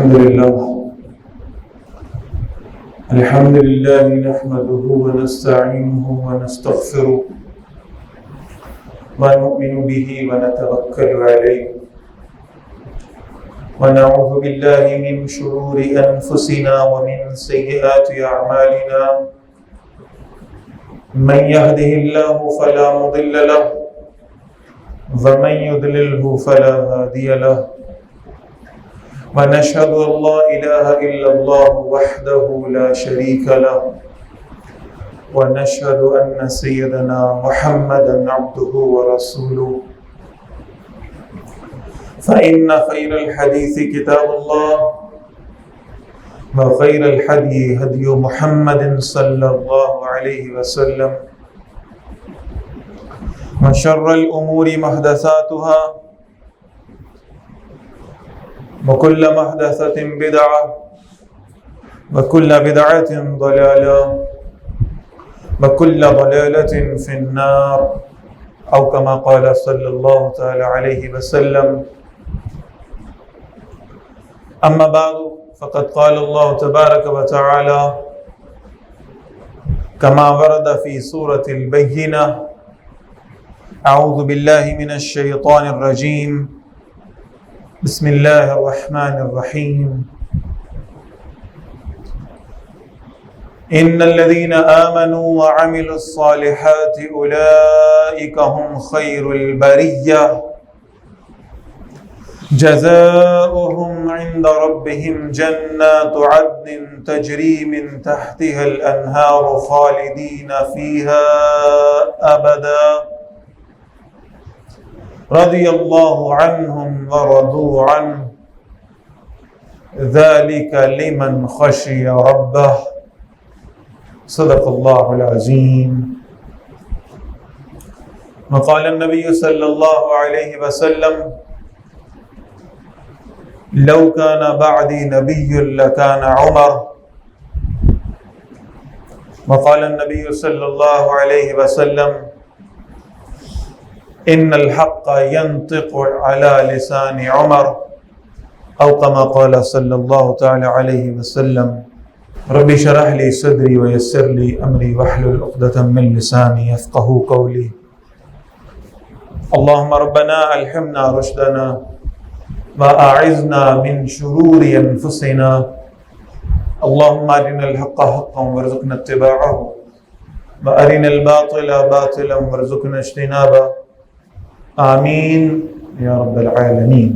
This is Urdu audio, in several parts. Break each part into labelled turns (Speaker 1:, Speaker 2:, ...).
Speaker 1: الحمد لله نحمده ونستعينه ونستغفره ونؤمن به ونتوكل عليه ونعوذ بالله من شرور أنفسنا ومن سيئات أعمالنا من يهده الله فلا مضل له ومن يضلله فلا هادي له ونشهد أن لا إله إلا الله وحده لا شريك له ونشهد أن سيدنا محمدا عبده ورسوله فإن خير الحديث كتاب الله وخير الهدي هدي محمد صلى الله عليه وسلم وشر الأمور محدثاتها وكل محدثة بدعة وكل بدعة ضلالة وكل ضلالة في النار أو كما قال صلى الله تعالى عليه وسلم. أما بعد فقد قال الله تبارك وتعالى كما ورد في سورة البينة: أعوذ بالله من الشيطان الرجيم بسم الله الرحمن الرحيم إن الذين آمنوا وعملوا الصالحات أولئك هم خير البرية جزاؤهم عند ربهم جنات عدن تجري من تحتها الأنهار خالدين فيها أبدا رضي الله عنهم ورضوا عنه ذلك لمن خشي ربه صدق الله العظيم. وقال النبي صلى الله عليه وسلم: لو كان بعدي نبي لكان عمر. وقال النبي صلى الله عليه وسلم: ان الحق ينطق على لسان عمر او كما قال صلى الله تعالى عليه وسلم. رب اشرح لي صدري ويسر لي امري واحلل عقدة من لساني يفقهوا قولي. اللهم ربنا الهمنا رشدنا واعذنا من شرور انفسنا. اللهم ارنا الحق حقا وارزقنا اتباعه وارنا الباطل باطلا وارزقنا اجتنابه. آمین یا رب العالمین.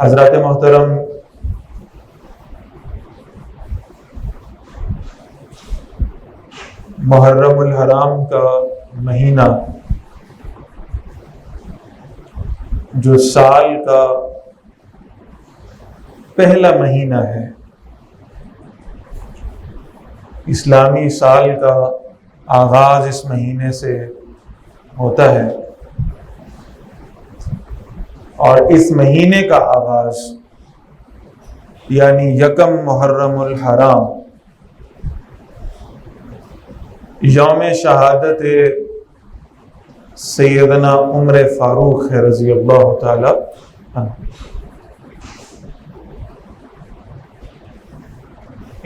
Speaker 1: حضرات محترم، محرم الحرام کا مہینہ جو سال کا پہلا مہینہ ہے، اسلامی سال کا آغاز اس مہینے سے ہوتا ہے، اور اس مہینے کا آغاز یعنی یکم محرم الحرام یوم شہادت سیدنا عمر فاروق ہے رضی اللہ تعالی عنہ.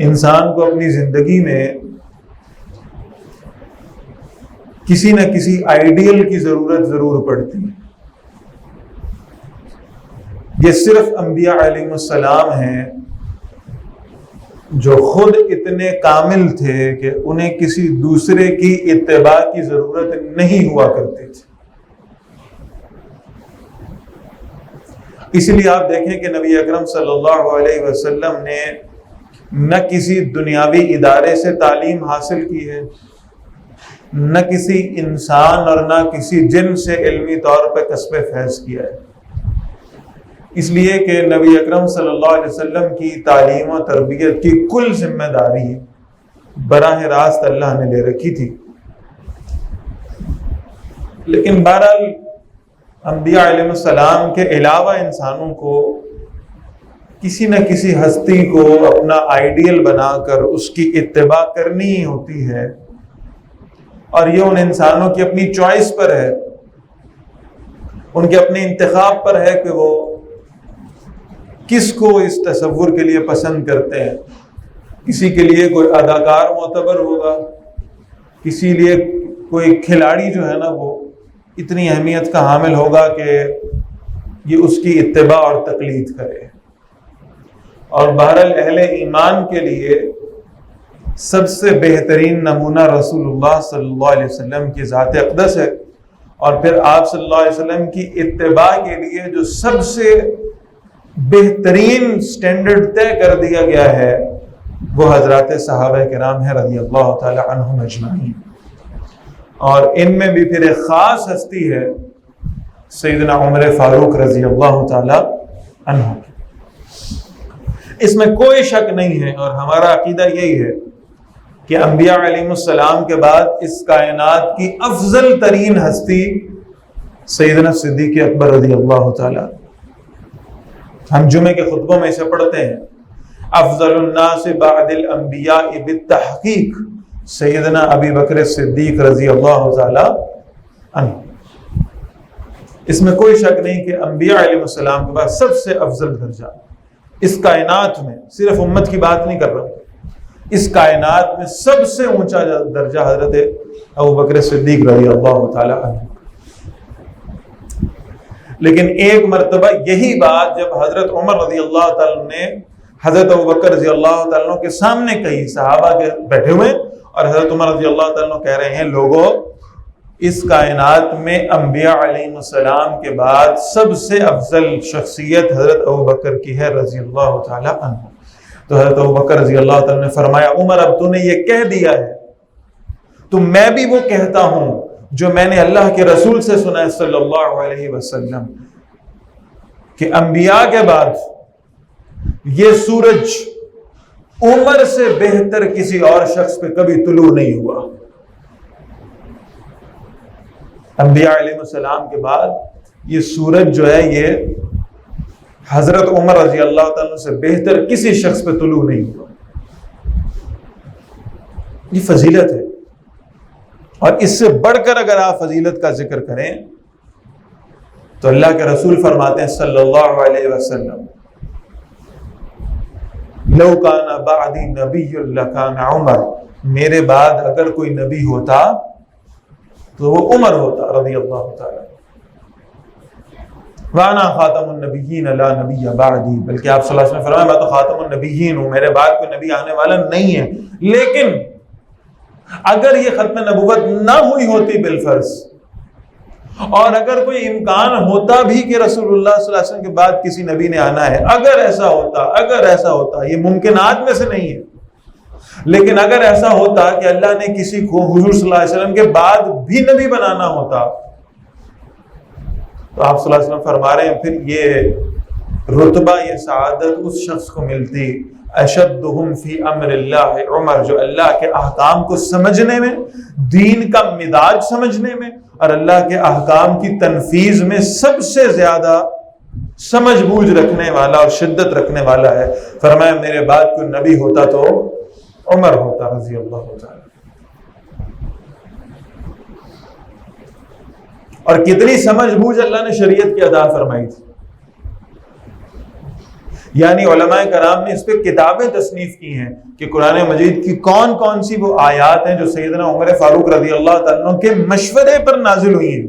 Speaker 1: انسان کو اپنی زندگی میں کسی نہ کسی آئیڈیل کی ضرورت ضرور پڑتی ہے. یہ صرف انبیاء علیہ السلام ہیں جو خود اتنے کامل تھے کہ انہیں کسی دوسرے کی اتباع کی ضرورت نہیں ہوا کرتی تھی. اس لیے آپ دیکھیں کہ نبی اکرم صلی اللہ علیہ وسلم نے نہ کسی دنیاوی ادارے سے تعلیم حاصل کی ہے، نہ کسی انسان اور نہ کسی جن سے علمی طور پہ کسب فیض کیا ہے. اس لیے کہ نبی اکرم صلی اللہ علیہ وسلم کی تعلیم و تربیت کی کل ذمہ داری براہ راست اللہ نے لے رکھی تھی. لیکن بہرحال انبیاء علیہ السلام کے علاوہ انسانوں کو کسی نہ کسی ہستی کو اپنا آئیڈیل بنا کر اس کی اتباع کرنی ہی ہوتی ہے، اور یہ ان انسانوں کی اپنی چوائس پر ہے ان کے اپنے انتخاب پر ہے کہ وہ کس کو اس تصور کے لیے پسند کرتے ہیں. کسی کے لیے کوئی اداکار معتبر ہوگا، کسی لیے کوئی کھلاڑی جو ہے نا وہ اتنی اہمیت کا حامل ہوگا کہ یہ اس کی اتباع اور تقلید کرے. اور بہرحال اہل ایمان کے لیے سب سے بہترین نمونہ رسول اللہ صلی اللہ علیہ وسلم کی ذات اقدس ہے، اور پھر آپ صلی اللہ علیہ وسلم کی اتباع کے لیے جو سب سے بہترین سٹینڈرڈ طے کر دیا گیا ہے وہ حضرات صحابہ کرام ہیں رضی اللہ تعالی عنہم اجمعین. اور ان میں بھی پھر ایک خاص ہستی ہے سیدنا عمر فاروق رضی اللہ تعالی عنہ. اس میں کوئی شک نہیں ہے، اور ہمارا عقیدہ یہی ہے کہ انبیاء علیہم السلام کے بعد اس کائنات کی افضل ترین ہستی سیدنا صدیق اکبر رضی اللہ تعالی. ہم جمعے کے خطبوں میں اسے پڑھتے ہیں، افضل الناس بعد الانبیاء بالتحقیق سیدنا ابی بکر صدیق رضی اللہ تعالی عنہ. اس میں کوئی شک نہیں کہ انبیاء علیہ السلام کے بعد سب سے افضل درجہ اس کائنات میں، صرف امت کی بات نہیں کر رہا ہوں، اس کائنات میں سب سے اونچا درجہ حضرت ابو بکر صدیق رضی اللہ تعالی عنہ. لیکن ایک مرتبہ یہی بات جب حضرت عمر رضی اللہ تعالیٰ نے حضرت ابو بکر رضی اللہ تعالیٰ کے سامنے کہی، صحابہ کے بیٹھے ہوئے، اور حضرت عمر رضی اللہ تعالیٰ کہہ رہے ہیں لوگوں اس کائنات میں انبیاء علیہ السلام کے بعد سب سے افضل شخصیت حضرت ابو بکر کی ہے رضی اللہ تعالیٰ عنہ. تو حضرت ابو بکر رضی اللہ تعالیٰ نے فرمایا عمر اب تو نے یہ کہہ دیا ہے تو میں بھی وہ کہتا ہوں جو میں نے اللہ کے رسول سے سنا ہے صلی اللہ علیہ وسلم کہ انبیاء کے بعد یہ سورج عمر سے بہتر کسی اور شخص پہ کبھی طلوع نہیں ہوا. انبیاء علیہ السلام کے بعد یہ سورج جو ہے یہ حضرت عمر رضی اللہ تعالیٰ سے بہتر کسی شخص پہ طلوع نہیں ہوا. یہ فضیلت ہے، اور اس سے بڑھ کر اگر آپ فضیلت کا ذکر کریں تو اللہ کے رسول فرماتے ہیں صلی اللہ علیہ وسلم لو کان بعدی نبی لکان عمر، میرے بعد اگر کوئی نبی ہوتا تو وہ عمر ہوتا رضی اللہ تعالی. وانا خاتم النبیین لا نبی بعدی، بلکہ آپ صلی اللہ علیہ وسلم فرمایا میں تو خاتم النبیین ہوں، میرے بعد کوئی نبی آنے والا نہیں ہے. لیکن اگر یہ ختم نبوت نہ ہوئی ہوتی بالفرض، اور اگر کوئی امکان ہوتا بھی کہ رسول اللہ صلی اللہ علیہ وسلم کے بعد کسی نبی نے آنا ہے، اگر ایسا ہوتا، یہ ممکنات میں سے نہیں ہے، لیکن اگر ایسا ہوتا کہ اللہ نے کسی کو حضور صلی اللہ علیہ وسلم کے بعد بھی نبی بنانا ہوتا تو آپ صلی اللہ علیہ وسلم فرما رہے ہیں پھر یہ رتبہ، یہ سعادت اس شخص کو ملتی اشدہم فی امر اللہ عمر، جو اللہ کے احکام کو سمجھنے میں، دین کا مزاج سمجھنے میں اور اللہ کے احکام کی تنفیذ میں سب سے زیادہ سمجھ بوجھ رکھنے والا اور شدت رکھنے والا ہے. فرمایا میرے بعد کوئی نبی ہوتا تو عمر ہوتا رضی اللہ تعالی. اور کتنی سمجھ بوجھ اللہ نے شریعت کی عطا فرمائی تھی. یعنی علماء کرام نے اس پہ کتابیں تصنیف کی ہیں کہ قرآن مجید کی کون کون سی وہ آیات ہیں جو سیدنا عمر فاروق رضی اللہ تعالیٰ عنہ کے مشورے پر نازل ہوئی ہیں.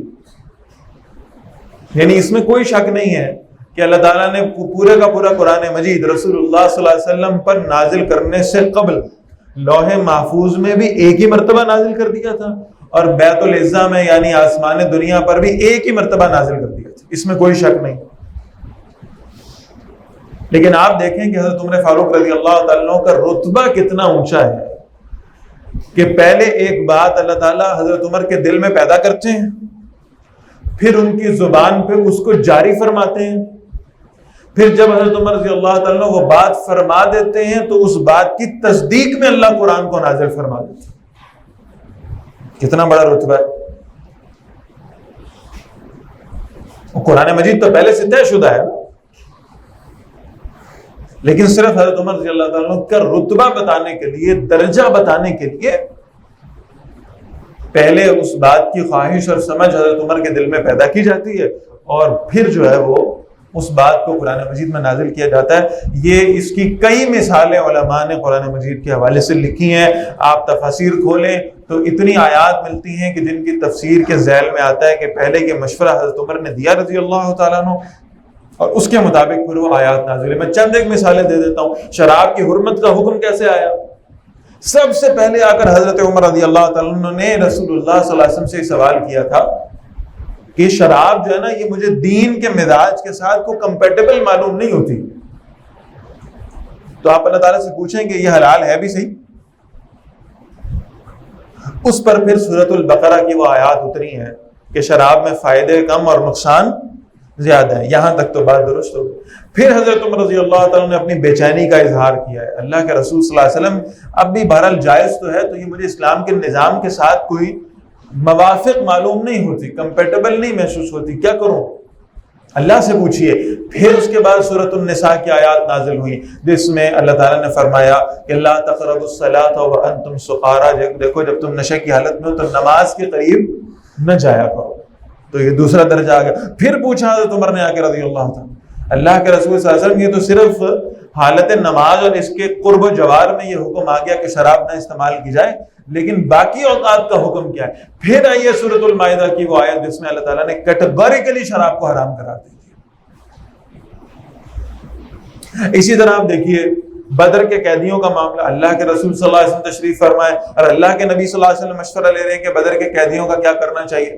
Speaker 1: یعنی اس میں کوئی شک نہیں ہے کہ اللہ تعالیٰ نے پورے کا پورا قرآن مجید رسول اللہ صلی اللہ علیہ وسلم پر نازل کرنے سے قبل لوح محفوظ میں بھی ایک ہی مرتبہ نازل کر دیا تھا، اور بیت العزہ میں یعنی آسمان دنیا پر بھی ایک ہی مرتبہ نازل کر دیا تھا. اس میں کوئی شک نہیں. لیکن آپ دیکھیں کہ حضرت عمر فاروق رضی اللہ تعالیٰ کا رتبہ کتنا اونچا ہے کہ پہلے ایک بات اللہ تعالیٰ حضرت عمر کے دل میں پیدا کرتے ہیں، پھر ان کی زبان پہ اس کو جاری فرماتے ہیں، پھر جب حضرت عمر رضی اللہ تعالیٰ وہ بات فرما دیتے ہیں تو اس بات کی تصدیق میں اللہ قرآن کو نازل فرما دیتے ہیں. کتنا بڑا رتبہ ہے. قرآن مجید تو پہلے سے طے شدہ ہے، لیکن صرف حضرت عمر رضی اللہ تعالیٰ کا رتبہ بتانے کے لیے، درجہ بتانے کے لیے پہلے اس بات کی خواہش اور سمجھ حضرت عمر کے دل میں پیدا کی جاتی ہے، اور پھر جو ہے وہ اس بات کو قرآن مجید میں نازل کیا جاتا ہے۔ یہ اس کی کئی مثالیں علماء نے قرآن مجید کے حوالے سے لکھی ہیں۔ آپ تفاسیر کھولیں تو اتنی آیات ملتی ہیں کہ جن کی تفسیر کے ذیل میں آتا ہے کہ پہلے یہ مشورہ حضرت عمر نے دیا رضی اللہ تعالیٰ عنہ، اور اس کے مطابق پھر وہ آیات نازل ہے۔ میں چند ایک مثالیں دے دیتا ہوں۔ شراب کی حرمت کا حکم کیسے آیا؟ سب سے پہلے آ کر حضرت عمر رضی اللہ تعالیٰ عنہ نے رسول اللہ صلی اللہ علیہ وسلم سے سوال کیا تھا کہ شراب جو ہے نا، یہ مجھے دین کے مزاج کے ساتھ کوئی کمپیٹیبل معلوم نہیں ہوتی، تو آپ اللہ تعالیٰ سے پوچھیں کہ یہ حلال ہے بھی صحیح؟ اس پر پھر سورۃ البقرہ کی وہ آیات اتری ہیں کہ شراب میں فائدے کم اور نقصان زیادہ ہے۔ یہاں تک تو بات درست ہو۔ پھر حضرت عمر رضی اللہ تعالیٰ نے اپنی بے چینی کا اظہار کیا ہے۔ اللہ کے رسول صلی اللہ علیہ وسلم اب بھی بہرحال جائز تو ہے، تو یہ مجھے اسلام کے نظام کے ساتھ کوئی موافق معلوم نہیں ہوتی، کمپیٹیبل نہیں محسوس ہوتی، کیا کروں؟ اللہ سے پوچھئے۔ پھر اس کے بعد سورۃ النساء کی آیات نازل ہوئی جس میں اللہ تعالیٰ نے فرمایا کہ لا تقربوا الصلاۃ وانتم سقارى، دیکھو جب تم نشے کی حالت میں ہو تو نماز کے قریب نہ جایا کرو۔ تو یہ دوسرا درجہ آ گیا۔ پھر پوچھا حضرت عمر نے آ کے رضی اللہ تعالیٰ، اللہ کے رسول صلی اللہ علیہ وسلم، یہ تو صرف حالت نماز اور اس کے قرب و جوار میں یہ حکم آ گیا کہ شراب نہ استعمال کی جائے، لیکن باقی اوقات کا حکم کیا ہے؟ پھر آئیے سورۃ المائدہ کی وہ آیت جس میں اللہ تعالیٰ نے کیٹیگوریکلی شراب کو حرام قرار دے دیا۔ اسی طرح آپ دیکھیے بدر کے قیدیوں کا معاملہ، اللہ کے رسول صلی اللہ علیہ وسلم تشریف فرمائے اور اللہ کے نبی صلی اللہ علیہ وسلم مشورہ لے رہے ہیں کہ بدر کے قیدیوں کا کیا کرنا چاہیے،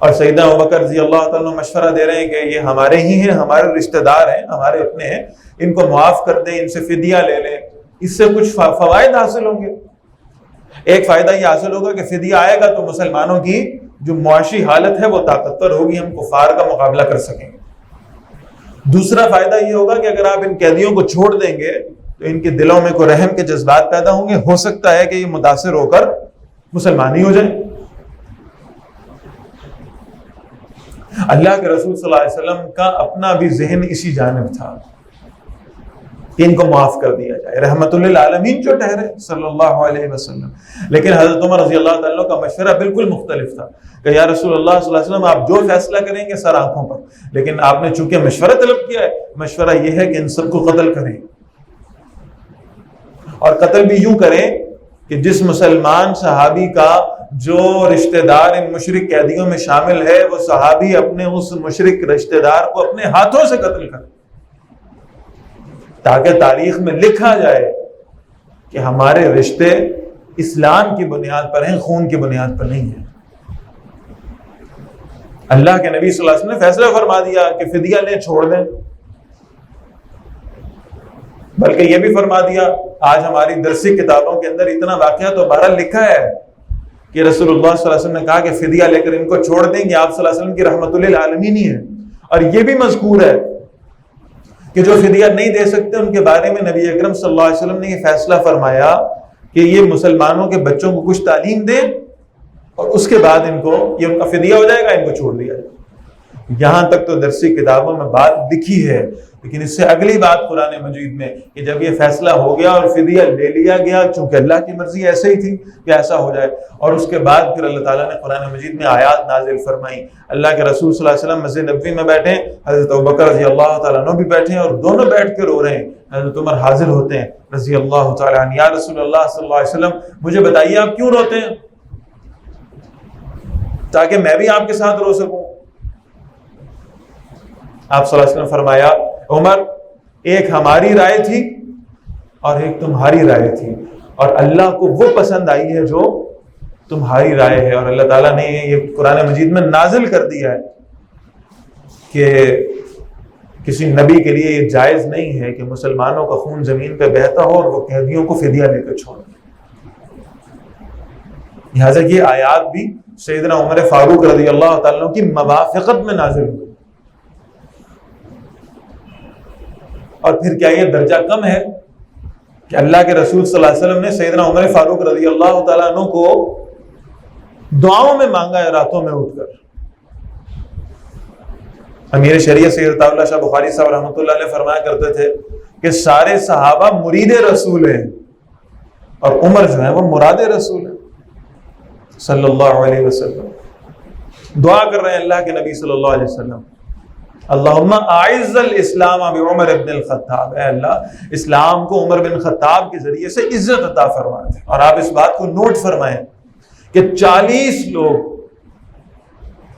Speaker 1: اور سیدنا ابوبکر رضی اللہ تعالیٰ مشورہ دے رہے ہیں کہ یہ ہمارے ہی ہیں، ہمارے رشتہ دار ہیں، ہمارے اپنے ہیں، ان کو معاف کر دیں، ان سے فدیہ لے لیں، اس سے کچھ فوائد حاصل ہوں گے۔ ایک فائدہ یہ حاصل ہوگا کہ فدیہ آئے گا تو مسلمانوں کی جو معاشی حالت ہے وہ طاقتور ہوگی، ہم کفار کا مقابلہ کر سکیں گے۔ دوسرا فائدہ یہ ہوگا کہ اگر آپ ان قیدیوں کو چھوڑ دیں گے تو ان کے دلوں میں کوئی رحم کے جذبات پیدا ہوں گے، ہو سکتا ہے کہ یہ متاثر ہو کر مسلمان ہی ہو جائیں۔ اللہ کے رسول صلی اللہ علیہ وسلم کا اپنا بھی ذہن اسی جانب تھا کہ ان کو معاف کر دیا جائے، رحمت للعالمین جو ٹھہرے صلی اللہ علیہ وسلم۔ لیکن حضرت عمر رضی اللہ تعالیٰ کا مشورہ بالکل مختلف تھا کہ یا رسول اللہ صلی اللہ علیہ وسلم، آپ جو فیصلہ کریں گے سر آنکھوں پر، لیکن آپ نے چونکہ مشورہ طلب کیا ہے، مشورہ یہ ہے کہ ان سب کو قتل کریں، اور قتل بھی یوں کریں کہ جس مسلمان صحابی کا جو رشتہ دار ان مشرک قیدیوں میں شامل ہے، وہ صحابی اپنے اس مشرک رشتہ دار کو اپنے ہاتھوں سے قتل کرے، تاکہ تاریخ میں لکھا جائے کہ ہمارے رشتے اسلام کی بنیاد پر ہیں، خون کی بنیاد پر نہیں ہیں۔ اللہ کے نبی صلی اللہ علیہ وسلم نے فیصلہ فرما دیا کہ فدیہ لیں، چھوڑ دیں، بلکہ یہ بھی فرما دیا، آج ہماری درسی کتابوں کے اندر اتنا واقعہ تو بہرحال لکھا ہے کہ رسول اللہ صلی اللہ علیہ وسلم نے کہا کہ فدیہ لے کر ان کو چھوڑ دیں گے، آپ صلی اللہ علیہ وسلم کی رحمت للعالمین ہی ہے۔ اور یہ بھی مذکور ہے کہ جو فدیہ نہیں دے سکتے ان کے بارے میں نبی اکرم صلی اللہ علیہ وسلم نے یہ فیصلہ فرمایا کہ یہ مسلمانوں کے بچوں کو کچھ تعلیم دیں اور اس کے بعد ان کو یہ ان کا فدیہ ہو جائے گا، ان کو چھوڑ دیا جائے گا۔ یہاں تک تو درسی کتابوں میں بات لکھی ہے، لیکن اس سے اگلی بات قرآن مجید میں کہ جب یہ فیصلہ ہو گیا اور فدیہ لے لیا گیا، چونکہ اللہ کی مرضی ایسے ہی تھی کہ ایسا ہو جائے، اور اس کے بعد پھر اللہ تعالیٰ نے قرآن مجید میں آیات نازل فرمائی۔ اللہ کے رسول صلی اللہ علیہ وسلم مسجد نبوی میں بیٹھے، حضرت ابوبکر رضی اللہ تعالیٰ عنہ بھی بیٹھے ہیں اور دونوں بیٹھ کے رو رہے ہیں۔ حضرت عمر حاضر ہوتے ہیں رضی اللہ تعالیٰ عنہ، یا رسول اللہ صلی اللہ علیہ وسلم مجھے بتائیے آپ کیوں روتے ہیں، تاکہ میں بھی آپ کے ساتھ رو سکوں۔ آپ صلی اللہ علیہ وسلم فرمایا، عمر ایک ہماری رائے تھی اور ایک تمہاری رائے تھی، اور اللہ کو وہ پسند آئی ہے جو تمہاری رائے ہے، اور اللہ تعالیٰ نے یہ قرآن مجید میں نازل کر دیا ہے کہ کسی نبی کے لیے یہ جائز نہیں ہے کہ مسلمانوں کا خون زمین پہ بہتا ہو اور وہ قیدیوں کو فدیہ لے کر چھوڑ دیں۔ لہٰذا یہ آیات بھی سیدنا عمر فاروق رضی اللہ تعالیٰ عنہ کی موافقت میں نازل ہوئی۔ اور پھر کیا یہ درجہ کم ہے کہ اللہ کے رسول صلی اللہ علیہ وسلم نے سیدنا عمر فاروق رضی اللہ تعالیٰ عنہ کو دعاؤں میں مانگا ہے راتوں میں اٹھ کر۔ امیر شریعت سید اللہ شاہ بخاری صاحب رحمۃ اللہ علیہ فرمایا کرتے تھے کہ سارے صحابہ مرید رسول ہیں اور عمر جو ہے وہ مراد رسول ہے صلی اللہ علیہ وسلم۔ دعا کر رہے ہیں اللہ کے نبی صلی اللہ علیہ وسلم، اللہم اعز الاسلام بعمر ابن الخطاب، اے اللہ اسلام کو عمر بن خطاب کے ذریعے سے عزت عطا فرما دیں۔ اور آپ اس بات کو نوٹ فرمائیں کہ 40 لوگ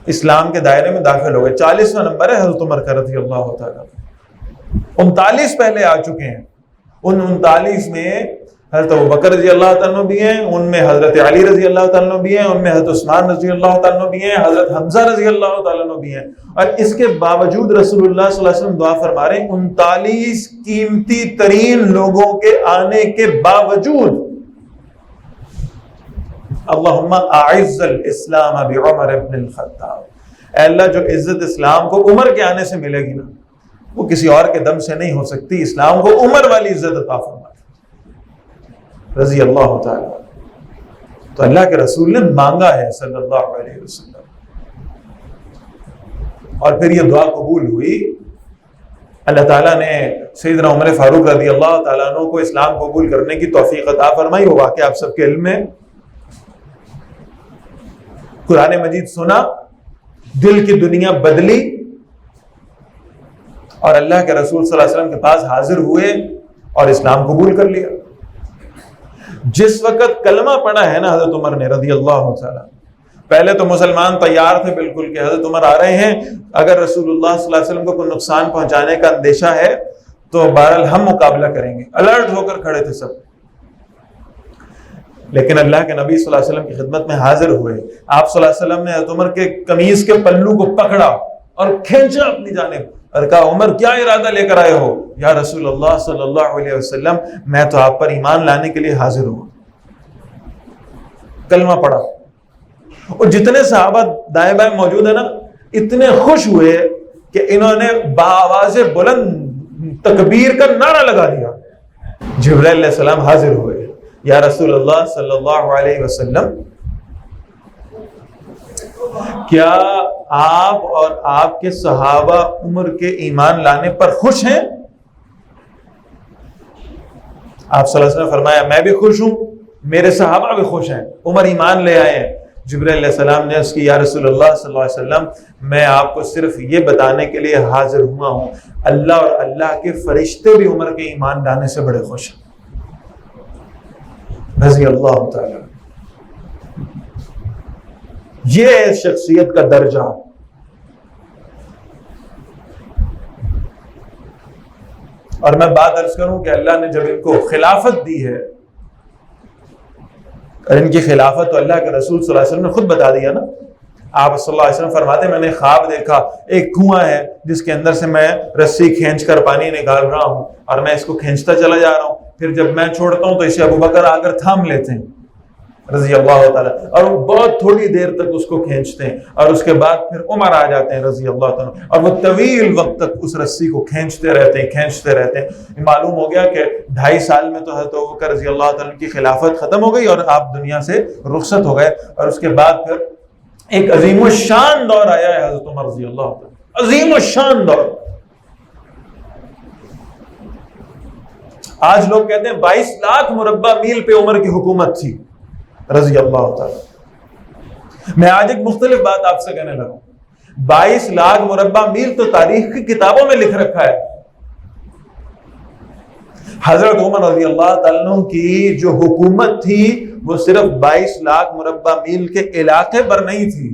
Speaker 1: اسلام کے دائرے میں داخل ہو گئے، 40واں نمبر ہے حضرت عمر کا رضی اللہ تعالیٰ، 39 پہلے آ چکے ہیں، ان 39 میں حضرت ابوبکر رضی اللہ تعالیٰ بھی ہیں، ان میں حضرت علی رضی اللہ تعالیٰ بھی ہیں، ان میں حضرت عثمان رضی اللہ تعالیٰ بھی ہیں، حضرت حمزہ رضی اللہ تعالیٰ بھی ہیں، اور اس کے باوجود رسول اللہ صلی اللہ علیہ وسلم دعا فرما رہے ہیں 39 قیمتی ترین لوگوں کے آنے کے باوجود اللہم اعز الاسلام بعمر ابن الخطاب، اے اللہ جو عزت اسلام کو عمر کے آنے سے ملے گی نا وہ کسی اور کے دم سے نہیں ہو سکتی، اسلام کو عمر والی عزت عطا فرما رضی اللہ تعالیٰ۔ تو اللہ کے رسول نے مانگا ہے صلی اللہ علیہ وسلم، اور پھر یہ دعا قبول ہوئی۔ اللہ تعالیٰ نے سیدنا عمر فاروق رضی اللہ تعالیٰ عنہ کو اسلام قبول کرنے کی توفیق عطا فرمائی، وہ واقعہ آپ سب کے علم میں، قرآن مجید سنا، دل کی دنیا بدلی، اور اللہ کے رسول صلی اللہ علیہ وسلم کے پاس حاضر ہوئے اور اسلام قبول کر لیا۔ جس وقت کلمہ پڑھا ہے نا حضرت عمر نے رضی اللہ تعالیٰ، پہلے تو مسلمان تیار تھے بالکل کہ حضرت عمر آ رہے ہیں، اگر رسول اللہ صلی اللہ علیہ وسلم کو کوئی نقصان پہنچانے کا اندیشہ ہے تو بہرحال ہم مقابلہ کریں گے، الرٹ ہو کر کھڑے تھے سب۔ لیکن اللہ کے نبی صلی اللہ علیہ وسلم کی خدمت میں حاضر ہوئے، آپ صلی اللہ علیہ وسلم نے حضرت عمر کے قمیض کے پلو کو پکڑا اور کھینچا اپنی جانب اور کہا عمر کیا ارادہ لے کر آئے ہو؟ یا رسول اللہ صلی اللہ علیہ وسلم میں تو آپ پر ایمان لانے کے لیے حاضر ہوں۔ کلمہ پڑھا، اور جتنے صحابہ دائیں بائیں موجود ہیں نا اتنے خوش ہوئے کہ انہوں نے بآواز بلند تکبیر کا نعرہ لگا دیا۔ جبرائیل علیہ السلام حاضر ہوئے، یا رسول اللہ صلی اللہ علیہ وسلم کیا آپ اور آپ کے صحابہ عمر کے ایمان لانے پر خوش ہیں؟ آپ صلی اللہ علیہ وسلم نے فرمایا میں بھی خوش ہوں، میرے صحابہ بھی خوش ہیں، عمر ایمان لے آئے ہیں۔ جبرائیل علیہ السلام نے اس کی یا رسول اللہ صلی اللہ علیہ وسلم میں آپ کو صرف یہ بتانے کے لیے حاضر ہوا ہوں اللہ اور اللہ کے فرشتے بھی عمر کے ایمان لانے سے بڑے خوش ہیں رضی اللہ تعالی۔ یہ شخصیت کا درجہ، اور میں بات عرض کروں کہ اللہ نے جب ان کو خلافت دی ہے، اور ان کی خلافت تو اللہ کے رسول صلی اللہ علیہ وسلم نے خود بتا دیا نا، آپ صلی اللہ علیہ وسلم فرماتے ہیں میں نے خواب دیکھا ایک کنواں ہے جس کے اندر سے میں رسی کھینچ کر پانی نکال رہا ہوں اور میں اس کو کھینچتا چلا جا رہا ہوں، پھر جب میں چھوڑتا ہوں تو اسے ابوبکر آ کر تھام لیتے ہیں رضی اللہ تعالیٰ، اور وہ بہت تھوڑی دیر تک اس کو کھینچتے ہیں اور اس کے بعد پھر عمر آ جاتے ہیں رضی اللہ تعالیٰ، اور وہ طویل وقت تک اس رسی کو کھینچتے رہتے ہیں۔ معلوم ہو گیا کہ 2.5 سال میں تو حضرت ابوبکر رضی اللہ تعالیٰ کی خلافت ختم ہو گئی اور آپ دنیا سے رخصت ہو گئے، اور اس کے بعد پھر ایک عظیم الشان دور آیا ہے حضرت عمر رضی اللہ تعالیٰ، عظیم الشان دور۔ آج لوگ کہتے ہیں 22 لاکھ مربع میل پہ عمر کی حکومت تھی رضی اللہ تعالی۔ میں آج ایک مختلف بات آپ سے کہنے لگا، 22 لاکھ مربع میل تو تاریخ کی کتابوں میں لکھ رکھا ہے۔ حضرت عمر رضی اللہ تعالیٰ کی جو حکومت تھی وہ صرف 22 لاکھ مربع میل کے علاقے پر نہیں تھی،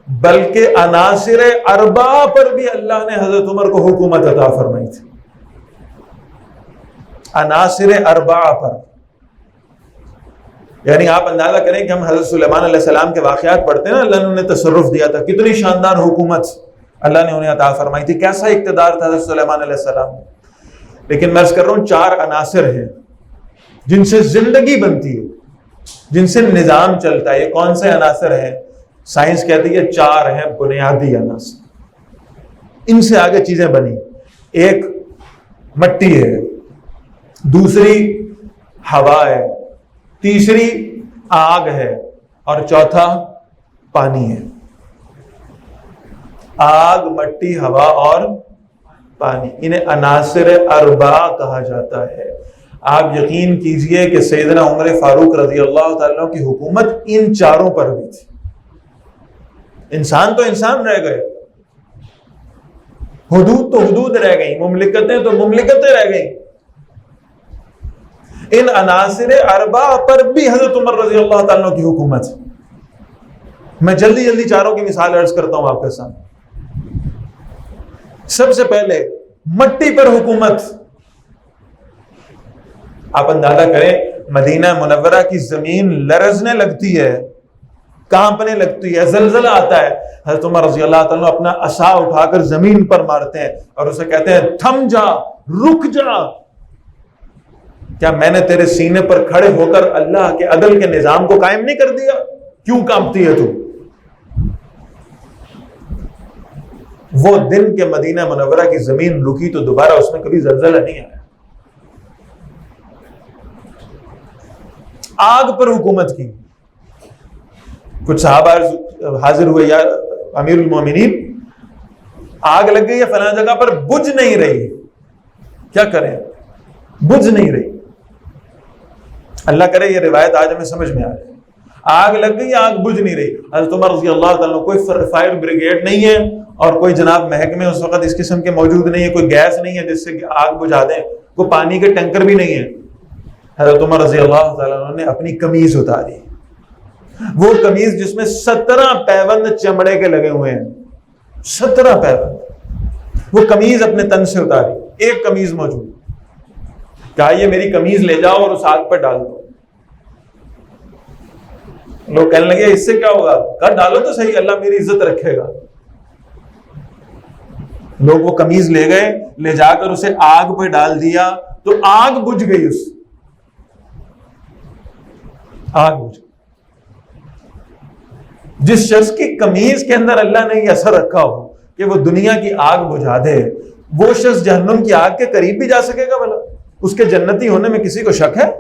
Speaker 1: بلکہ عناصر اربعہ پر بھی اللہ نے حضرت عمر کو حکومت عطا فرمائی تھی، عناصر اربعہ پر۔ یعنی آپ اندازہ کریں کہ ہم حضرت سلیمان علیہ السلام کے واقعات پڑھتے ہیں نا، اللہ نے انہیں تصرف دیا تھا، کتنی شاندار حکومت اللہ نے انہیں عطا فرمائی تھی، کیسا اقتدار تھا حضرت سلیمان علیہ السلام۔ لیکن میں عرض کر رہا ہوں 4 عناصر ہیں جن سے زندگی بنتی ہے، جن سے نظام چلتا ہے۔ یہ کون سے عناصر ہیں؟ سائنس کہتی ہے 4 ہیں بنیادی عناصر، ان سے آگے چیزیں بنی۔ ایک مٹی ہے، دوسری ہوا ہے، تیسری آگ ہے، اور چوتھا پانی ہے۔ آگ، مٹی، ہوا اور پانی، انہیں عناصر اربعہ کہا جاتا ہے۔ آپ یقین کیجئے کہ سیدنا عمر فاروق رضی اللہ تعالیٰ کی حکومت ان 4 پر بھی تھی، انسان تو انسان رہ گئے، حدود تو حدود رہ گئی، مملکتیں تو مملکتیں رہ گئیں. ان عناصر اربع پر بھی حضرت عمر رضی اللہ تعالیٰ عنہ کی حکومت. میں جلدی جلدی چاروں کی مثال عرض کرتا ہوں آپ کے سامنے. سب سے پہلے مٹی پر حکومت. آپ اندازہ کریں مدینہ منورہ کی زمین لرزنے لگتی ہے، کانپنے لگتی ہے، زلزلہ آتا ہے، حضرت عمر رضی اللہ تعالیٰ اپنا عصا اٹھا کر زمین پر مارتے ہیں اور اسے کہتے ہیں تھم جا، رک جا. کیا میں نے تیرے سینے پر کھڑے ہو کر اللہ کے عدل کے نظام کو قائم نہیں کر دیا؟ کیوں کانپتی ہے تو؟ وہ دن کے مدینہ منورہ کی زمین رکی تو دوبارہ اس میں کبھی زلزلہ نہیں آیا. آگ پر حکومت کی. کچھ صحابہ حاضر ہوئے، یا امیر المومنین آگ لگ گئی ہے فلاں جگہ پر، بجھ نہیں رہی، کیا کریں؟ بجھ نہیں رہی. اللہ کرے یہ روایت آج ہمیں سمجھ میں آ جائے. آگ لگ گئی، آگ بجھ نہیں رہی. حضرت عمر رضی اللہ تعالیٰ، کوئی فائر بریگیڈ نہیں ہے اور کوئی جناب محکمے اس وقت اس قسم کے موجود نہیں ہے، کوئی گیس نہیں ہے جس سے کہ آگ بجھا دیں، کوئی پانی کے ٹینکر بھی نہیں ہے. حضرت عمر رضی اللہ تعالیٰ نے اپنی قمیض اتاری، وہ قمیض جس میں 17 پیوند چمڑے کے لگے ہوئے ہیں، 17 پیوند، وہ قمیض اپنے تن سے اتاری. ایک قمیض موجود، کہا یہ میری قمیض لے جاؤ اور اس آگ پر ڈال دو. لوگ کہنے لگے اس سے کیا ہوگا؟ کہا ڈالو تو صحیح، اللہ میری عزت رکھے گا. لوگ وہ قمیض لے گئے، لے جا کر اسے آگ پہ ڈال دیا تو آگ بجھ گئی. اس آگ بجھ گئی. جس شخص کی قمیض کے اندر اللہ نے یہ اثر رکھا ہو کہ وہ دنیا کی آگ بجھا دے، وہ شخص جہنم کی آگ کے قریب بھی جا سکے گا؟ بھلا اس کے جنتی ہونے میں کسی کو شک ہے؟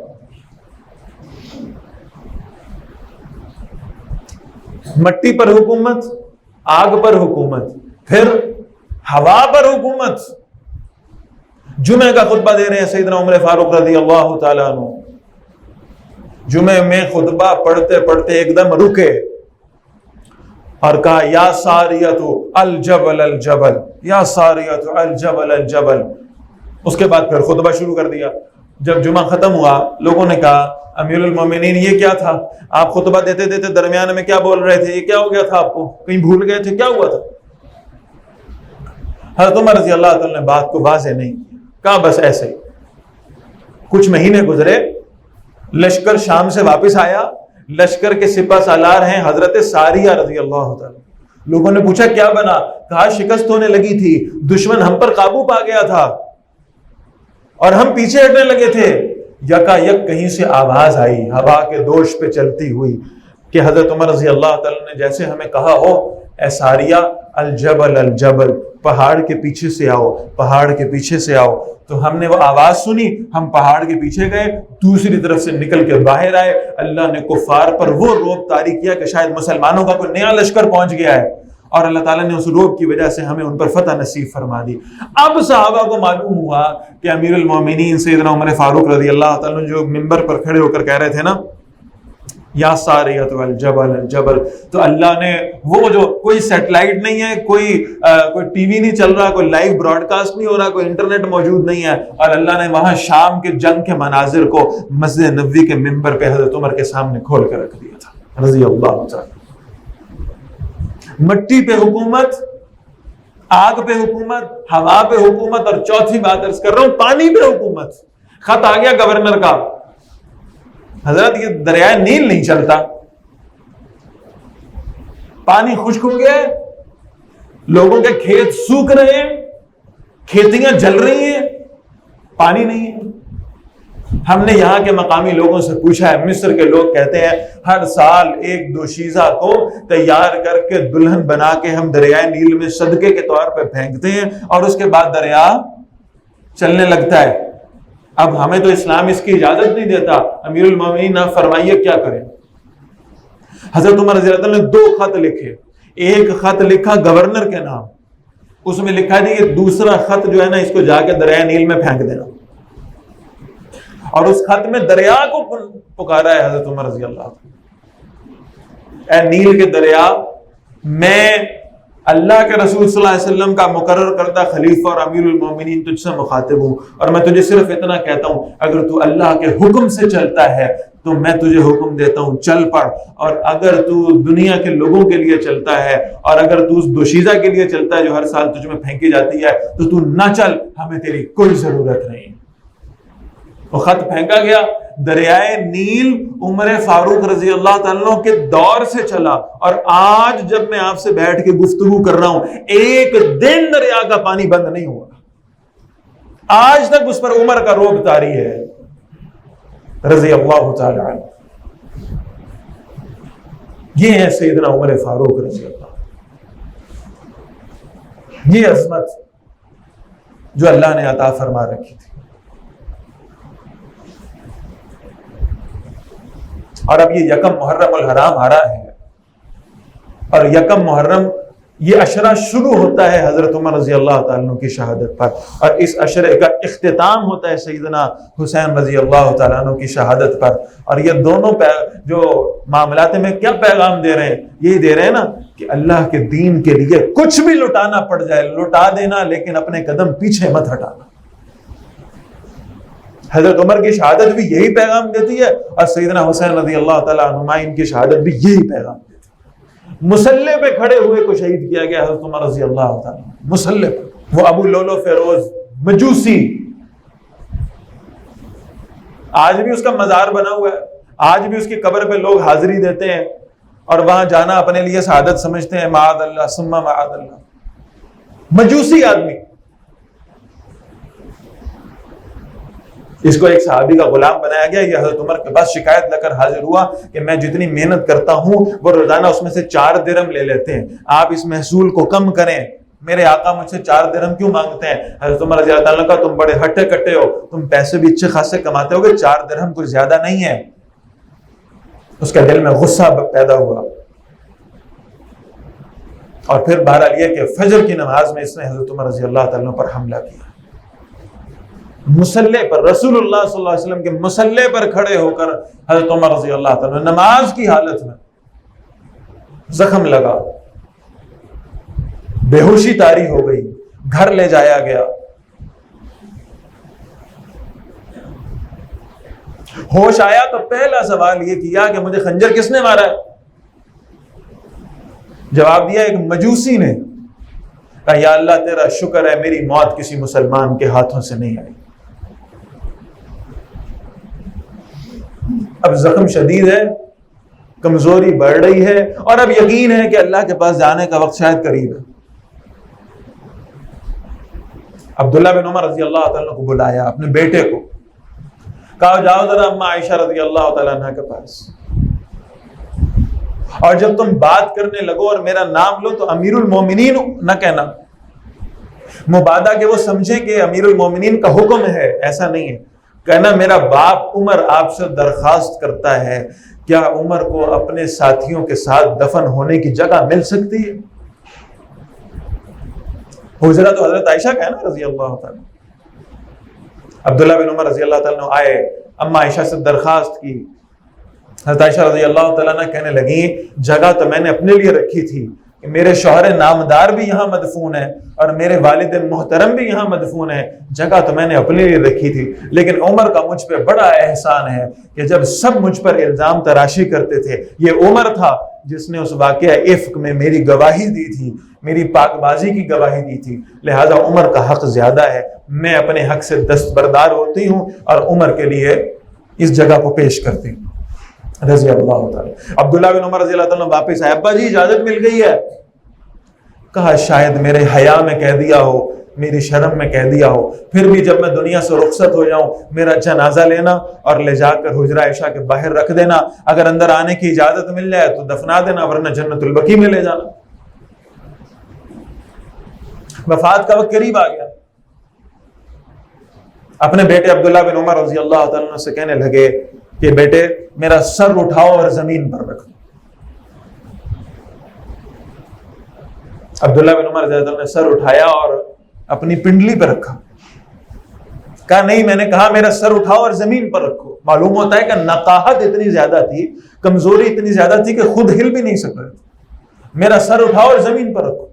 Speaker 1: مٹی پر حکومت، آگ پر حکومت، پھر ہوا پر حکومت. جمعہ کا خطبہ دے رہے ہیں سیدنا عمر فاروق رضی اللہ تعالیٰ عنہ. جمعے میں خطبہ پڑھتے پڑھتے ایک دم رکے اور کہا یا ساریۃ الجبل الجبل، یا ساریۃ الجبل الجبل. اس کے بعد پھر خطبہ شروع کر دیا. جب جمعہ ختم ہوا لوگوں نے کہا امیر المومنین یہ کیا تھا؟ آپ خطبہ دیتے دیتے درمیان میں کیا بول رہے تھے؟ یہ کیا ہو گیا تھا؟ آپ کو کہیں بھول گئے تھے؟ کیا ہوا تھا؟ حضرت عمر رضی اللہ تعالیٰ نے بات کو واضح نہیں کہا، بس ایسے ہی. کچھ مہینے گزرے، لشکر شام سے واپس آیا. لشکر کے سپہ سالار ہیں حضرت ساریہ رضی اللہ تعالیٰ. لوگوں نے پوچھا کیا بنا؟ کہا شکست ہونے لگی تھی، دشمن ہم پر قابو پا گیا تھا اور ہم پیچھے ہٹنے لگے تھے. یکا یک کہیں سے آواز آئی ہوا کے دوش پہ چلتی ہوئی کہ حضرت عمر رضی اللہ تعالیٰ نے جیسے ہمیں کہا ہو، اے ساریہ الجبل الجبل، پہاڑ کے پیچھے سے آؤ، پہاڑ کے پیچھے سے آؤ. تو ہم نے وہ آواز سنی، ہم پہاڑ کے پیچھے گئے، دوسری طرف سے نکل کے باہر آئے. اللہ نے کفار پر وہ رعب طاری کیا کہ شاید مسلمانوں کا کوئی نیا لشکر پہنچ گیا ہے، اور اللہ تعالیٰ نے اس رعب کی وجہ سے ہمیں ان پر فتح نصیب فرما دی. اب صحابہ کو معلوم ہوا کہ امیر المومنین سیدنا عمر فاروق رضی اللہ تعالیٰ جو ممبر پر کھڑے ہو کر کہہ رہے تھے نا یا ساریۃ الجبل الجبل، تو اللہ نے وہ جو کوئی سیٹلائٹ نہیں ہے، کوئی ٹی وی نہیں چل رہا، کوئی لائیو براڈ کاسٹ نہیں ہو رہا، کوئی انٹرنیٹ موجود نہیں ہے، اور اللہ نے وہاں شام کے جنگ کے مناظر کو مسجد نبوی کے ممبر پہ حضرت عمر کے سامنے کھول کر رکھ دیا تھا رضی اللہ تعالی. مٹی پہ حکومت، آگ پہ حکومت، ہوا پہ حکومت، اور چوتھی بات عرض کر رہا ہوں پانی پہ حکومت. خط آ گیا گورنر کا، حضرت یہ دریائے نیل نہیں چلتا، پانی خشک ہو گیا ہے، لوگوں کے کھیت سوکھ رہے ہیں، کھیتیاں جل رہی ہیں، پانی نہیں ہے. ہم نے یہاں کے مقامی لوگوں سے پوچھا ہے، مصر کے لوگ کہتے ہیں ہر سال ایک دوشیزہ کو تیار کر کے دلہن بنا کے ہم دریائے نیل میں صدقے کے طور پہ پھینکتے ہیں اور اس کے بعد دریا چلنے لگتا ہے. اب ہمیں تو اسلام اس کی اجازت نہیں دیتا. امیر المومنین آپ فرمائیے کیا کریں؟ حضرت عمر رضی اللہ عنہ نے 2 خط لکھے. ایک خط لکھا گورنر کے نام، اس میں لکھا ہے کہ دوسرا خط جو ہے نا اس کو جا کے دریائے نیل میں پھینک دینا، اور اس خط میں دریا کو پکارا ہے حضرت عمر رضی اللہ عنہ، اے نیل کے دریا میں اللہ کے رسول صلی اللہ علیہ وسلم کا مقرر کردہ خلیفہ اور امیر المومنین تجھ سے مخاطب ہوں، اور میں تجھے صرف اتنا کہتا ہوں اگر تو اللہ کے حکم سے چلتا ہے تو میں تجھے حکم دیتا ہوں چل پڑ، اور اگر تو دنیا کے لوگوں کے لیے چلتا ہے اور اگر تو اس دوشیزہ کے لیے چلتا ہے جو ہر سال تجھ میں پھینکی جاتی ہے تو نہ چل، ہمیں تیری کوئی ضرورت نہیں۔ وہ خط پھینکا گیا، دریائے نیل عمر فاروق رضی اللہ تعالیٰ عنہ کے دور سے چلا، اور آج جب میں آپ سے بیٹھ کے گفتگو کر رہا ہوں ایک دن دریا کا پانی بند نہیں ہوا، آج تک اس پر عمر کا روب طاری ہے رضی اللہ تعالی عنہ۔ یہ ہے سیدنا عمر فاروق رضی اللہ، یہ عظمت جو اللہ نے عطا فرما رکھی تھی۔ اور اب یہ یکم محرم الحرام آ رہا ہے، اور یکم محرم یہ عشرہ شروع ہوتا ہے حضرت عمر رضی اللہ تعالیٰ عنہ کی شہادت پر، اور اس عشرے کا اختتام ہوتا ہے سیدنا حسین رضی اللہ تعالیٰ عنہ کی شہادت پر۔ اور یہ دونوں جو معاملات میں کیا پیغام دے رہے ہیں؟ یہی دے رہے ہیں نا کہ اللہ کے دین کے لیے کچھ بھی لٹانا پڑ جائے لٹا دینا، لیکن اپنے قدم پیچھے مت ہٹانا۔ حضرت عمر کی شہادت بھی یہی پیغام دیتی ہے، اور سیدنا حسین رضی اللہ تعالیٰ عنہما ان کی شہادت بھی یہی پیغام دیتی ہے۔ مسلح پہ کھڑے ہوئے کو شہید کیا گیا حضرت عمر رضی اللہ تعالیٰ عنہ، مسلح پہ۔ وہ ابو لولو فیروز مجوسی، آج بھی اس کا مزار بنا ہوا ہے، آج بھی اس کی قبر پہ لوگ حاضری دیتے ہیں اور وہاں جانا اپنے لیے سعادت سمجھتے ہیں، معاذ اللہ ثم معاذ اللہ۔ مجوسی آدمی، اس کو ایک صحابی کا غلام بنایا گیا، یہ حضرت عمر کے پاس شکایت لے کر حاضر ہوا کہ میں جتنی محنت کرتا ہوں وہ روزانہ اس میں سے 4 درہم لے لیتے ہیں، آپ اس محصول کو کم کریں، میرے آقا مجھ سے 4 درہم کیوں مانگتے ہیں؟ حضرت عمر رضی اللہ عنہ کا تم بڑے ہٹے کٹے ہو، تم پیسے بھی اچھے خاصے کماتے ہو گے، 4 درہم کوئی زیادہ نہیں ہے۔ اس کے دل میں غصہ پیدا ہوا، اور پھر بہرحال یہ کہ فجر کی نماز میں اس نے حضرت عمر رضی اللہ تعالیٰ پر حملہ کیا، مسلح پر، رسول اللہ صلی اللہ علیہ وسلم کے مسلح پر کھڑے ہو کر حضرت عمر رضی اللہ تعالیٰ نماز کی حالت میں زخم لگا، بے ہوشی طاری ہو گئی، گھر لے جایا گیا، ہوش آیا تو پہلا سوال یہ کیا کہ مجھے خنجر کس نے مارا ہے؟ جواب دیا ایک مجوسی نے، کہا یا اللہ تیرا شکر ہے میری موت کسی مسلمان کے ہاتھوں سے نہیں آئی۔ اب زخم شدید ہے، کمزوری بڑھ رہی ہے، اور اب یقین ہے کہ اللہ کے پاس جانے کا وقت شاید قریب ہے۔ عبداللہ بن عمر رضی اللہ تعالیٰ کو بلایا، اپنے بیٹے کو کہا جاؤ ذرا اما عائشہ رضی اللہ تعالیٰ عنہ کے پاس، اور جب تم بات کرنے لگو اور میرا نام لو تو امیر المومنین نہ کہنا، مبادہ کہ وہ سمجھے کہ امیر المومنین کا حکم ہے، ایسا نہیں ہے، کہنا میرا باپ عمر آپ سے درخواست کرتا ہے، کیا عمر کو اپنے ساتھیوں کے ساتھ دفن ہونے کی جگہ مل سکتی ہے؟ حجرہ تو حضرت عائشہ کا ہے نا رضی اللہ تعالیٰ۔ عبداللہ بن عمر رضی اللہ تعالیٰ آئے، اما عائشہ سے درخواست کی، حضرت عائشہ رضی اللہ تعالیٰ کہنے لگی جگہ تو میں نے اپنے لیے رکھی تھی کہ میرے شوہر نامدار بھی یہاں مدفون ہے اور میرے والد محترم بھی یہاں مدفون ہے، جگہ تو میں نے اپنے لیے رکھی تھی، لیکن عمر کا مجھ پہ بڑا احسان ہے کہ جب سب مجھ پر الزام تراشی کرتے تھے، یہ عمر تھا جس نے اس واقعہ افک میں میری گواہی دی تھی، میری پاک بازی کی گواہی دی تھی، لہذا عمر کا حق زیادہ ہے، میں اپنے حق سے دستبردار ہوتی ہوں اور عمر کے لیے اس جگہ کو پیش کرتی ہوں رضی اللہ تعالیٰ۔ عبداللہ بن عمر رضی اللہ تعالیٰ واپس آئے، ابا جی اجازت مل گئی ہے؟ کہا شاید میرے حیا میں کہہ دیا ہو، میری شرم میں کہہ دیا ہو، پھر بھی جب میں دنیا سے رخصت ہو جاؤں میرا جنازہ لینا اور لے جا کر حجرہ عائشہ کے باہر رکھ دینا، اگر اندر آنے کی اجازت مل جائے تو دفنا دینا، ورنہ جنت البقیع میں لے جانا۔ وفات کا وقت قریب آ گیا، اپنے بیٹے عبداللہ بن عمر رضی اللہ تعالیٰ سے کہنے لگے کہ بیٹے میرا سر اٹھاؤ اور زمین پر رکھو۔ عبداللہ بن عمر رضی اللہ عنہ نے سر اٹھایا اور اپنی پنڈلی پر رکھا، کہا نہیں، میں نے کہا میرا سر اٹھاؤ اور زمین پر رکھو۔ معلوم ہوتا ہے کہ نقاہت اتنی زیادہ تھی، کمزوری اتنی زیادہ تھی کہ خود ہل بھی نہیں سک رہے تھے، میرا سر اٹھاؤ اور زمین پر رکھو۔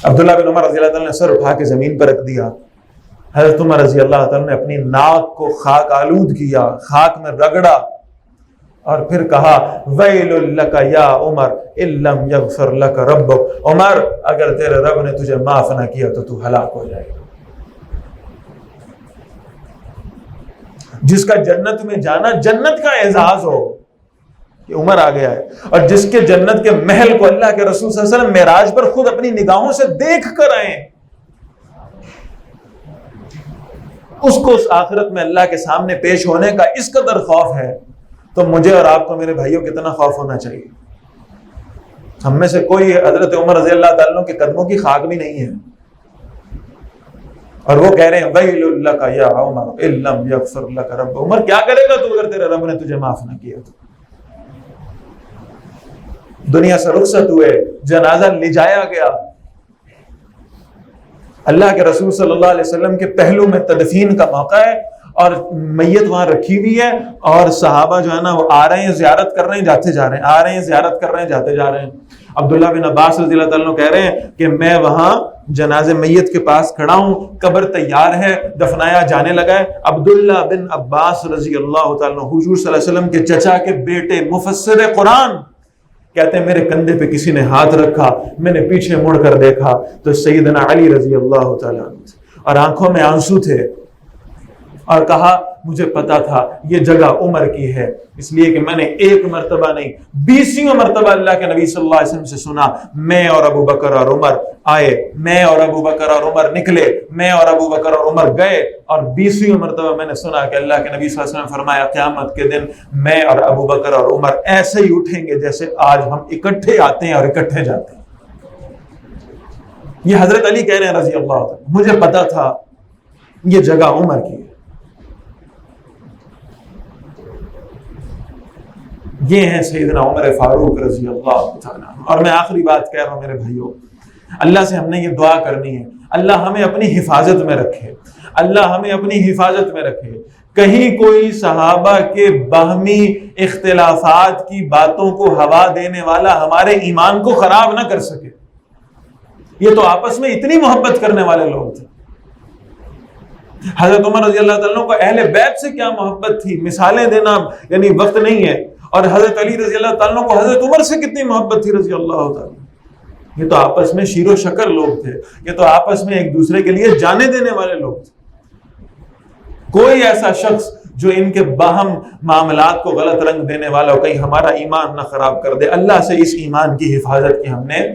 Speaker 1: عبداللہ بن عمر رضی اللہ تعالیٰ نے سر اٹھا کے زمین پر رکھ دیا۔ حضرت عمر رضی اللہ تعالیٰ نے اپنی ناک کو خاک آلود کیا، خاک میں رگڑا اور پھر کہا ویل لک یا عمر ان لم یغفر لک ربک، عمر اگر تیرے رب نے تجھے معاف نہ کیا تو تو ہلاک ہو جائے گا۔ جس کا جنت میں جانا جنت کا اعزاز ہو کہ عمر آ گیا ہے، اور جس کے جنت کے محل کو اللہ کے رسول صلی اللہ علیہ وسلم معراج پر خود اپنی نگاہوں سے دیکھ کر آئے، اس کو اس آخرت میں اللہ کے سامنے پیش ہونے کا اس قدر خوف ہے، تو مجھے اور آپ کو میرے بھائیوں کتنا خوف ہونا چاہیے۔ ہم میں سے کوئی حضرت عمر رضی اللہ تعالیٰ کے قدموں کی خاک بھی نہیں ہے، اور وہ کہہ رہے ہیں ویل لک یا عمر ان لم یغفر لک رب، عمر کیا کرے گا تو اگر تیرے رب نے تجھے معاف نہ کیا تو۔ دنیا سے رخصت ہوئے، جنازہ لے جایا گیا، اللہ کے رسول صلی اللہ علیہ وسلم کے پہلو میں تدفین کا موقع ہے اور میت وہاں رکھی ہوئی ہے، اور صحابہ جو ہے نا وہ آ رہے ہیں زیارت کر رہے ہیں جاتے جا رہے ہیں، آ رہے ہیں زیارت کر رہے ہیں جاتے جا رہے ہیں۔ عبداللہ بن عباس رضی اللہ تعالیٰ عنہ کہہ رہے ہیں کہ میں وہاں جنازے میت کے پاس کھڑا ہوں، قبر تیار ہے، دفنایا جانے لگا ہے۔ عبداللہ بن عباس رضی اللہ تعالیٰ عنہ حضور صلی اللہ علیہ وسلم کے چچا کے بیٹے مفسر قرآن کہتے ہیں میرے کندھے پہ کسی نے ہاتھ رکھا، میں نے پیچھے مڑ کر دیکھا تو سیدنا علی رضی اللہ تعالیٰ عنہ تھے، اور آنکھوں میں آنسو تھے، اور کہا مجھے پتا تھا یہ جگہ عمر کی ہے، اس لیے کہ میں نے ایک مرتبہ نہیں 20 مرتبہ اللہ کے نبی صلی اللہ علیہ وسلم سے سنا، میں اور ابو بکر اور عمر آئے، میں اور ابو بکر اور عمر نکلے، میں اور ابو بکر اور عمر گئے، اور 20 مرتبہ میں نے سنا کہ اللہ کے نبی صلی اللہ علیہ وسلم فرمایا قیامت کے دن میں اور ابو بکر اور عمر ایسے ہی اٹھیں گے جیسے آج ہم اکٹھے آتے ہیں اور اکٹھے جاتے ہیں۔ یہ حضرت علی کہہ رہے ہیں رضی اللہ عنہ، مجھے پتا تھا یہ جگہ عمر کی ہے۔ یہ ہیں سیدنا عمر فاروق رضی اللہ تعالیٰ عنہ۔ اور میں آخری بات کہہ رہا ہوں میرے بھائیوں، اللہ سے ہم نے یہ دعا کرنی ہے، اللہ ہمیں اپنی حفاظت میں رکھے، اللہ ہمیں اپنی حفاظت میں رکھے، کہیں کوئی صحابہ کے باہمی اختلافات کی باتوں کو ہوا دینے والا ہمارے ایمان کو خراب نہ کر سکے۔ یہ تو آپس میں اتنی محبت کرنے والے لوگ تھے۔ حضرت عمر رضی اللہ تعالیٰ کو اہل بیت سے کیا محبت تھی، مثالیں دینا یعنی وقت نہیں ہے، اور حضرت علی رضی اللہ تعالیٰ کو حضرت عمر سے کتنی محبت تھی رضی اللہ تعالیٰ۔ یہ تو آپس میں شیر و شکر لوگ تھے، یہ تو آپس میں ایک دوسرے کے لیے جانے دینے والے لوگ تھے۔ کوئی ایسا شخص جو ان کے باہم معاملات کو غلط رنگ دینے والا ہو، کہیں ہمارا ایمان نہ خراب کر دے۔ اللہ سے اس ایمان کی حفاظت کی ہم نے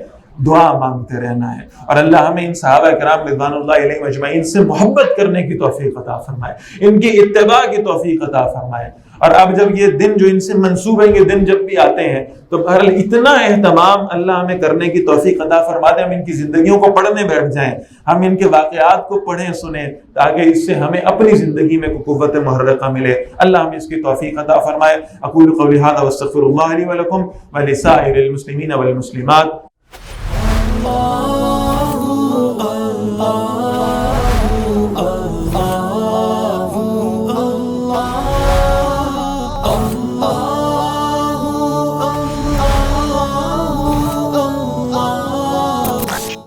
Speaker 1: دعا مانگتے رہنا ہے، اور اللہ ہمیں ان صحابہ کرام رضوان اللہ علیہم اجمعین سے محبت کرنے کی توفیق عطا فرمائے، ان کی اتباع کی توفیق عطا فرمائے۔ اور اب جب یہ دن جو ان سے منسوب ہیں، یہ دن جب بھی آتے ہیں تو بہرحال اتنا اہتمام اللہ ہمیں کرنے کی توفیق عطا فرما دے، ہم ان کی زندگیوں کو پڑھنے بیٹھ جائیں، ہم ان کے واقعات کو پڑھیں سنیں، تاکہ اس سے ہمیں اپنی زندگی میں قوت محرکہ ملے۔ اللہ ہمیں اس کی توفیق عطا فرمائے۔ اقول قولی ھذا واستغفر اللہ لی ولکم ولسائر المسلمین والمسلمات۔